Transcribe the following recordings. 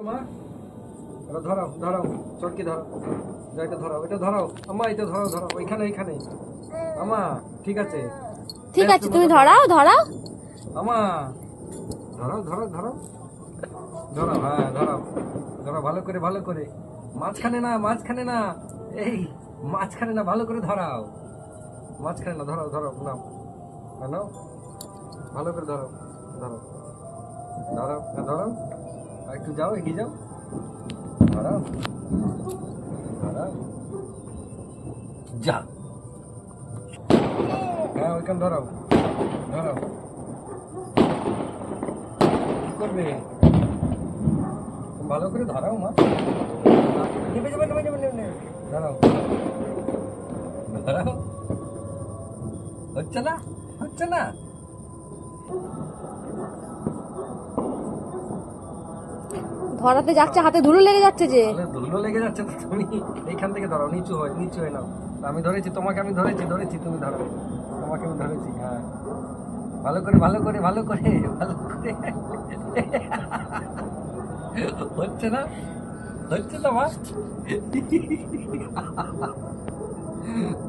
মা ধরাও ধরাও চটকি ধরো, এটা ধরাও, এটা ধরাও আমা, এটা ধরাও ধরাও, ওইখানে এইখানে আমা। ঠিক আছে ঠিক আছে, তুমি ধরাও ধরাও আমা, ধরাও ধরাও ধরাও ধরাও, হ্যাঁ ধরাও ধরাও ভালো করে, ভালো করে মাঝখানে না, মাঝখানে না, এই মাঝখানে না, ভালো করে ধরাও, মাঝখানে না, ধরাও ধরাও নাও নাও, ভালো করে ধরাও ধরাও ধরাও, ধরাও আর একটু যাও, এগিয়ে যাও, ধরাও ধরাও, যা, হ্যাঁ ওইখানে ধরাও ধরাও, কি করবে, ভালো করে ধরাও মা, নেবে যাবে, নেবে যাবে, নেবে ধরাও ধরাও, হচ্ছে না, হচ্ছে না, ধরাতে যাচ্ছে, হাতে ধুলো লেগে যাচ্ছে যে। ধুলো লেগে যাচ্ছে তো, তুমি এইখান থেকে ধরাও, নিচু হয়, নিচু হয়ে নাও, আমি ধরেছি তোমাকে, আমি ধরেছি, ধরেছি তুমি ধরো, তোমাকে আমি ধরেছি, হ্যাঁ ভালো করে, ভালো করে, ভালো করে, ভালো করে, হচ্ছে না, হচ্ছে না মা,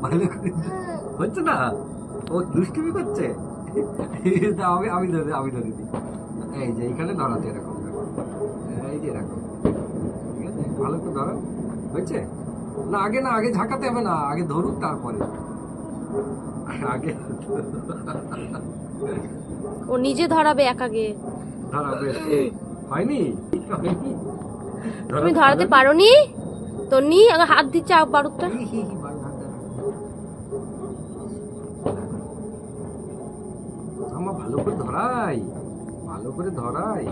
ভালো করে, হচ্ছে না, ও দুষ্টুমি করছে, আমি আমি ধরে, আমি ধরে দিই, এই যে এইখানে ধরাতে এরকম, এই যে এরকম, ঠিক আছে, ভালো করে ধরো, হয়েছে না, আগে না, আগে ঝাঁকাতে হবে না, আগে ধরুক তারপরে, আগে ও নিজে ধরাবে একাগে। ধরাবে, হয়নি, হয়নি, তুমি ধরাতে পারোনি তো, নি আগে হাত দিচ্ছে বারুদটা। আমার ভালো করে ধরাই, ভালো করে ধরাই,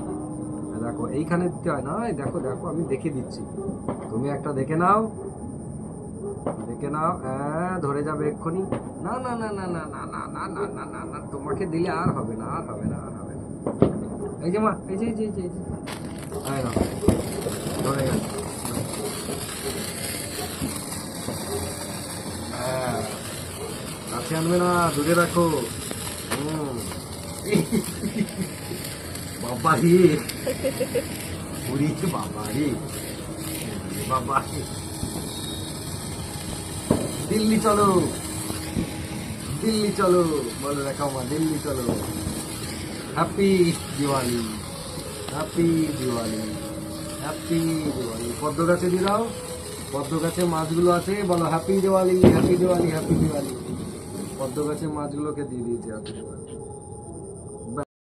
দেখো এইখানে দিতে হয় না, দেখো দেখো আমি দেখে দিচ্ছি, তুমি একটা দেখে নাও, দেখে নাও, হ্যাঁ ধরে যাবে এক্ষুনি, না না না না না না না না না না না না, তোমাকে দিলে আর হবে না, আর হবে না, আর হবে না, এই যে মা, এই যে এই যে এই যে, এই যে, এই নাও, ধরে গেছে, হ্যাঁ কাছে আনবে না, দূরে রাখো, বাবা রে, ওরে বাবা রে, বাবা, দিল্লি চলো, দিল্লি চলো, বলো রেখা মা, দিল্লি চলো, happy Diwali, happy Diwali, happy Diwali, পদ্ম গাছে দিয়ে দাও, পদ্ম গাছে মাছগুলো আছে, বলো happy Diwali, happy Diwali, happy Diwali, পদ্ম গাছে মাছগুলোকে দিয়ে দিয়েছে হ্যাপি দিওয়ালি।